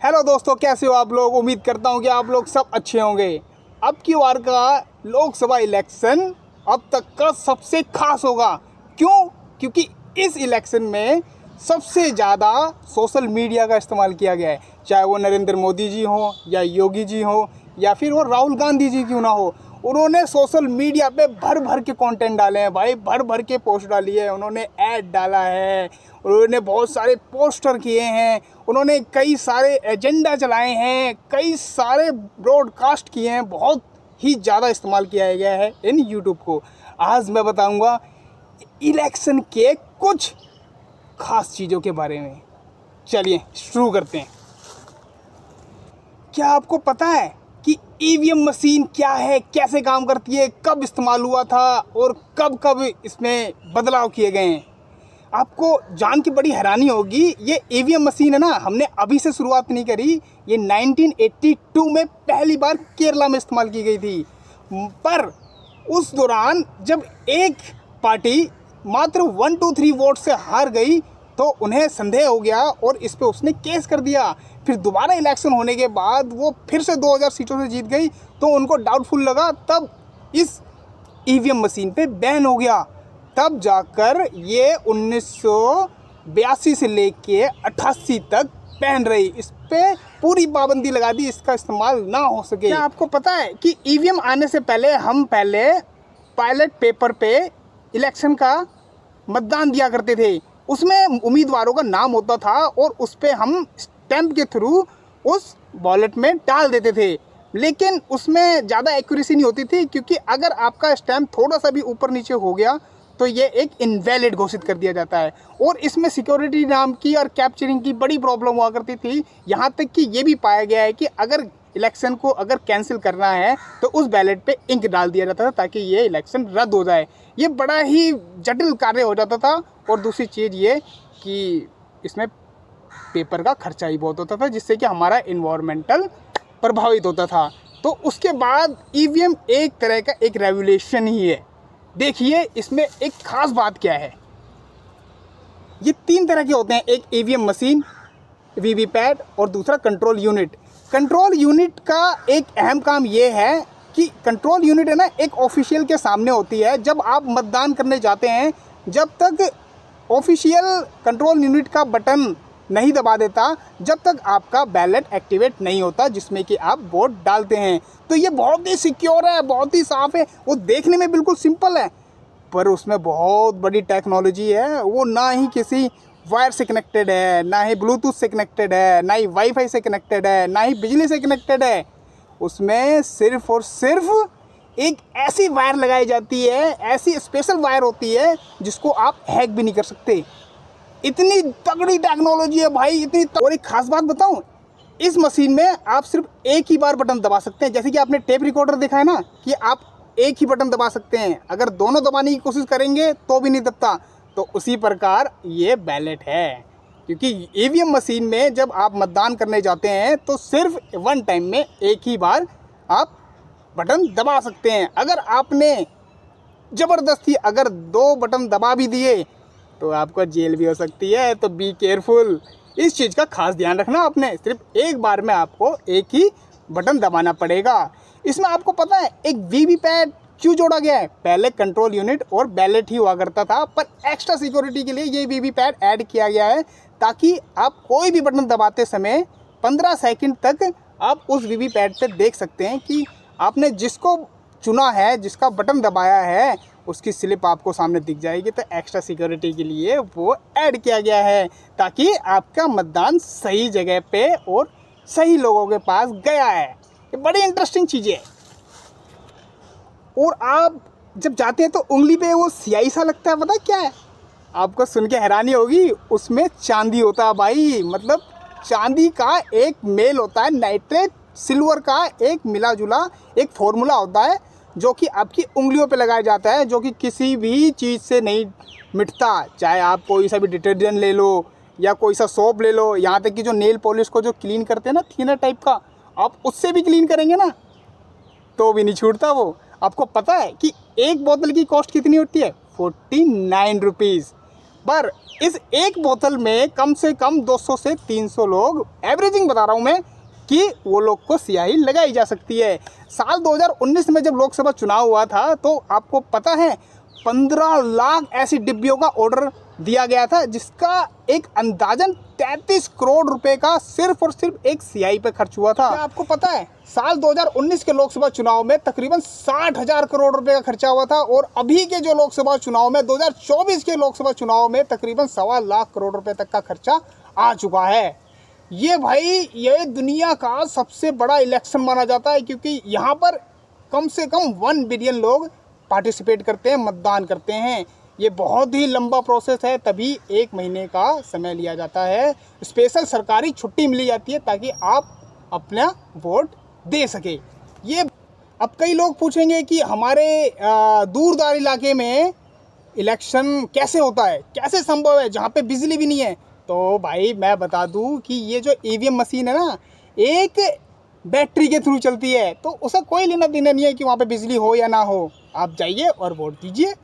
Hello दोस्तों, कैसे हो आप लोग। उम्मीद करता हूं कि आप लोग सब अच्छे होंगे। अब की बार का लोकसभा इलेक्शन अब तक का सबसे खास होगा। क्यों? क्योंकि इस इलेक्शन में सबसे ज़्यादा सोशल मीडिया का इस्तेमाल किया गया है। चाहे वो नरेंद्र मोदी जी हो या योगी जी हो या फिर वो राहुल गांधी जी क्यों ना हो, उन्होंने सोशल मीडिया पे भर भर के कंटेंट डाले हैं भाई, भर भर के पोस्ट डाली है, उन्होंने ऐड डाला है, उन्होंने बहुत सारे पोस्टर किए हैं, उन्होंने कई सारे एजेंडा चलाए हैं, कई सारे ब्रॉडकास्ट किए हैं। बहुत ही ज़्यादा इस्तेमाल किया गया है इन यूट्यूब को। आज मैं बताऊंगा इलेक्शन के कुछ खास चीज़ों के बारे में। चलिए शुरू करते हैं। क्या आपको पता है कि ईवीएम मशीन क्या है, कैसे काम करती है, कब इस्तेमाल हुआ था और कब कब इसमें बदलाव किए गए हैं? आपको जान के बड़ी हैरानी होगी। ये ईवीएम मशीन है ना, हमने अभी से शुरुआत नहीं करी। ये 1982 में पहली बार केरला में इस्तेमाल की गई थी। पर उस दौरान जब एक पार्टी मात्र 1-2-3 वोट से हार गई तो उन्हें संदेह हो गया और इस पे उसने केस कर दिया। फिर दोबारा इलेक्शन होने के बाद वो फिर से 2000 सीटों से जीत गई तो उनको डाउटफुल लगा, तब इस ईवीएम मशीन पे बैन हो गया। तब जाकर ये 1982 से लेके 88 तक बैन रही। इस पे पूरी पाबंदी लगा दी, इसका इस्तेमाल ना हो सके। क्या आपको पता है कि ईवीएम आने से पहले हम पायलट पेपर पे इलेक्शन का मतदान दिया करते थे। उसमें उम्मीदवारों का नाम होता था और उस पे हम स्टैंप के थ्रू उस वॉलेट में डाल देते थे, लेकिन उसमें ज़्यादा एक्यूरेसी नहीं होती थी, क्योंकि अगर आपका स्टैंप थोड़ा सा भी ऊपर नीचे हो गया तो ये एक इनवैलिड घोषित कर दिया जाता है। और इसमें सिक्योरिटी नाम की और कैप्चरिंग की बड़ी प्रॉब्लम हुआ करती थी। यहाँ तक कि ये भी पाया गया है कि अगर इलेक्शन को अगर कैंसिल करना है तो उस बैलेट पे इंक डाल दिया जाता था ताकि ये इलेक्शन रद्द हो जाए। ये बड़ा ही जटिल कार्य हो जाता था। और दूसरी चीज़ ये कि इसमें पेपर का खर्चा ही बहुत होता था, जिससे कि हमारा इन्वायरमेंटल प्रभावित होता था। तो उसके बाद ईवीएम एक तरह का एक रेवोल्यूशन ही है। देखिए इसमें एक खास बात क्या है। ये 3 तरह के होते हैं, एक ईवीएम मशीन, वीवीपैट और दूसरा कंट्रोल यूनिट। कंट्रोल यूनिट का एक अहम काम ये है कि कंट्रोल यूनिट है ना, एक ऑफिशियल के सामने होती है। जब आप मतदान करने जाते हैं, जब तक ऑफिशियल कंट्रोल यूनिट का बटन नहीं दबा देता, जब तक आपका बैलेट एक्टिवेट नहीं होता जिसमें कि आप वोट डालते हैं। तो ये बहुत ही सिक्योर है, बहुत ही साफ़ है। वो देखने में बिल्कुल सिंपल है पर उसमें बहुत बड़ी टेक्नोलॉजी है। वो ना ही किसी वायर से कनेक्टेड है, ना ही ब्लूटूथ से कनेक्टेड है, ना ही वाईफाई से कनेक्टेड है, ना ही बिजली से कनेक्टेड है। उसमें सिर्फ और सिर्फ एक ऐसी वायर लगाई जाती है, ऐसी स्पेशल वायर होती है जिसको आप हैक भी नहीं कर सकते। इतनी तगड़ी टेक्नोलॉजी है भाई, और एक खास बात बताऊं, इस मशीन में आप सिर्फ एक ही बार बटन दबा सकते हैं। जैसे कि आपने टेप रिकॉर्डर देखा है ना कि आप एक ही बटन दबा सकते हैं, अगर दोनों दबाने की कोशिश करेंगे तो भी नहीं दबता। तो उसी प्रकार ये बैलेट है, क्योंकि ईवीएम मशीन में जब आप मतदान करने जाते हैं तो सिर्फ वन टाइम में एक ही बार आप बटन दबा सकते हैं। अगर आपने ज़बरदस्ती अगर 2 बटन दबा भी दिए तो आपको जेल भी हो सकती है। तो बी केयरफुल, इस चीज़ का खास ध्यान रखना। आपने सिर्फ एक बार में आपको एक ही बटन दबाना पड़ेगा। इसमें आपको पता है एक वीवीपैट क्यों जोड़ा गया है? पहले कंट्रोल यूनिट और बैलेट ही हुआ करता था, पर एक्स्ट्रा सिक्योरिटी के लिए ये वीवीपैट ऐड किया गया है ताकि आप कोई भी बटन दबाते समय 15 सेकंड तक आप उस वीवीपैट पे देख सकते हैं कि आपने जिसको चुना है, जिसका बटन दबाया है, उसकी स्लिप आपको सामने दिख जाएगी। तो एक्स्ट्रा सिक्योरिटी के लिए वो ऐड किया गया है ताकि आपका मतदान सही जगह पे और सही लोगों के पास गया है। ये बड़ी इंटरेस्टिंग चीज़ है। और आप जब जाते हैं तो उंगली पे वो स्याही सा लगता है, पता है क्या है? आपको सुन के हैरानी होगी, उसमें चांदी होता है भाई। मतलब चांदी का एक मेल होता है, नाइट्रेट सिल्वर का एक मिला जुला एक फॉर्मूला होता है जो कि आपकी उंगलियों पे लगाया जाता है, जो कि किसी भी चीज़ से नहीं मिटता। चाहे आप कोई सा भी डिटर्जेंट ले लो या कोई सा सोप ले लो, यहाँ तक कि जो नेल पॉलिश को जो क्लीन करते हैं ना, थिनर टाइप का, आप उससे भी क्लीन करेंगे ना तो भी नहीं छूटता वो। आपको पता है कि एक बोतल की कॉस्ट कितनी होती है? 49 रुपीज़। पर इस एक बोतल में कम से कम 200 से 300 लोग, एवरेजिंग बता रहा हूँ मैं, कि वो लोग को स्याही लगाई जा सकती है। साल 2019 में जब लोकसभा चुनाव हुआ था तो आपको पता है 15 लाख ऐसी डिब्बियों का ऑर्डर दिया गया था, जिसका एक अंदाजन 33 करोड़ रुपए का सिर्फ और सिर्फ एक स्याही पे खर्च हुआ था। क्या आपको पता है साल 2019 के लोकसभा चुनाव में तकरीबन 60,000 करोड़ रुपए का खर्चा हुआ था, और अभी के जो लोकसभा चुनाव में 2024 के लोकसभा चुनाव में तकरीबन 1.25 लाख करोड़ रुपए तक का खर्चा आ चुका है। ये भाई ये दुनिया का सबसे बड़ा इलेक्शन माना जाता है, क्योंकि यहाँ पर कम से कम 1 बिलियन लोग पार्टिसिपेट करते हैं, मतदान करते हैं। ये बहुत ही लंबा प्रोसेस है, तभी 1 महीने का समय लिया जाता है। स्पेशल सरकारी छुट्टी मिली जाती है ताकि आप अपना वोट दे सके। ये अब कई लोग पूछेंगे कि हमारे दूरदराज इलाके में इलेक्शन कैसे होता है, कैसे संभव है जहाँ पे बिजली भी नहीं है। तो भाई मैं बता दूं कि ये जो ईवीएम मशीन है ना, एक बैटरी के थ्रू चलती है, तो उसका कोई लेना देना नहीं है कि वहाँ पे बिजली हो या ना हो। आप जाइए और वोट दीजिए।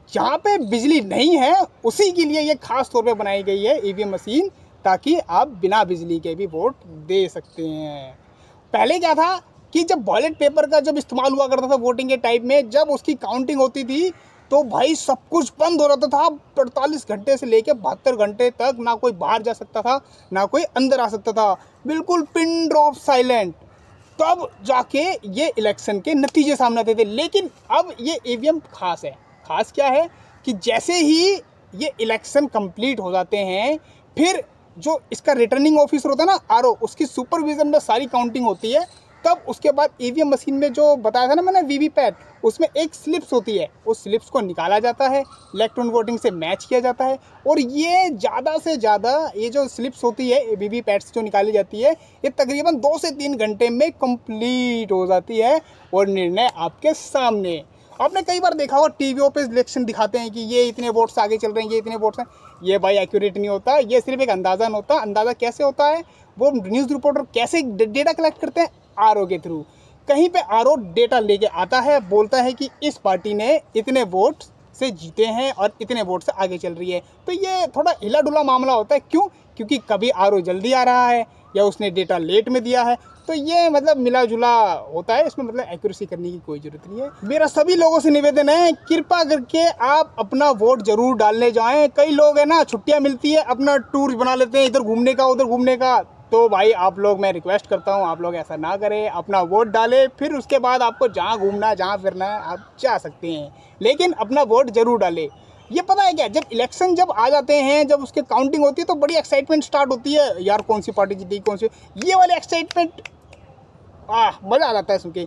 जहाँ पे बिजली नहीं है उसी के लिए ये खास तौर पे बनाई गई है ईवीएम मशीन, ताकि आप बिना बिजली के भी वोट दे सकते हैं। पहले क्या था कि जब बैलेट पेपर का जब इस्तेमाल हुआ करता था वोटिंग के टाइम में, जब उसकी काउंटिंग होती थी तो भाई सब कुछ बंद हो रहता था। 48 घंटे से लेकर 72 घंटे तक ना कोई बाहर जा सकता था, ना कोई अंदर आ सकता था, बिल्कुल पिन ड्रॉप साइलेंट। तब जाके ये इलेक्शन के नतीजे सामने आते थे। लेकिन अब ये ईवीएम खास है। खास क्या है कि जैसे ही ये इलेक्शन कंप्लीट हो जाते हैं, फिर जो इसका रिटर्निंग ऑफिसर होता है ना, आरओ, उसकी सुपरविजन में सारी काउंटिंग होती है। तब उसके बाद ईवीएम मशीन में जो बताया था ना मैंने वीवीपैट, उसमें एक स्लिप्स होती है, उस स्लिप्स को निकाला जाता है, इलेक्ट्रॉनिक वोटिंग से मैच किया जाता है। और ये ज़्यादा से ज़्यादा ये जो स्लिप्स होती है वीवीपैट से जो निकाली जाती है, ये तकरीबन 2 से 3 घंटे में कंप्लीट हो जाती है और निर्णय आपके सामने। आपने कई बार देखा होगा टीवीओ पे इलेक्शन दिखाते हैं कि ये इतने वोट्स आगे चल रहे हैं, ये इतने वोट्स हैं। ये भाई एक्यूरेट नहीं होता, ये सिर्फ एक अंदाज़ा होता है। अंदाज़ा कैसे होता है, वो न्यूज़ रिपोर्टर कैसे डेटा कलेक्ट करते हैं, आरओ के थ्रू। कहीं पे आरओ डेटा लेके आता है, बोलता है कि इस पार्टी ने इतने वोट से जीते हैं और इतने वोट से आगे चल रही है। तो ये थोड़ा हिला डुला मामला होता है। क्यों? क्योंकि कभी आरओ जल्दी आ रहा है या उसने डेटा लेट में दिया है। तो ये मतलब मिला जुला होता है, इसमें मतलब एक्यूरेसी करने की कोई ज़रूरत नहीं है। मेरा सभी लोगों से निवेदन है, कृपा करके आप अपना वोट जरूर डालने जाएं। कई लोग है ना, छुट्टियां मिलती है अपना टूर बना लेते हैं, इधर घूमने का उधर घूमने का। तो भाई आप लोग, मैं रिक्वेस्ट करता हूँ, आप लोग ऐसा ना करें, अपना वोट डालें। फिर उसके बाद आपको जहाँ घूमना है, जहाँ फिरना है, आप जा सकते हैं, लेकिन अपना वोट जरूर डालें। ये पता है क्या, जब इलेक्शन जब आ जाते हैं, जब उसके काउंटिंग होती है तो बड़ी एक्साइटमेंट स्टार्ट होती है, यार कौन सी पार्टी जीती, कौन सी, ये वाली एक्साइटमेंट मज़ा आ जाता है सुन के।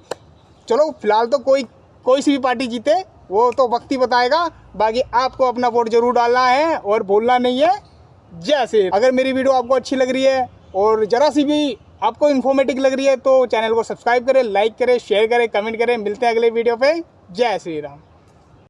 चलो फिलहाल तो कोई सी भी पार्टी जीते वो तो वक्त ही बताएगा। बाकी आपको अपना वोट जरूर डालना है और बोलना नहीं है जय श्री। अगर मेरी वीडियो आपको अच्छी लग रही है और ज़रा सी भी आपको इन्फॉर्मेटिव लग रही है तो चैनल को सब्सक्राइब करें, लाइक करें, शेयर करें, कमेंट करें। मिलते हैं अगले वीडियो पे। जय श्री राम।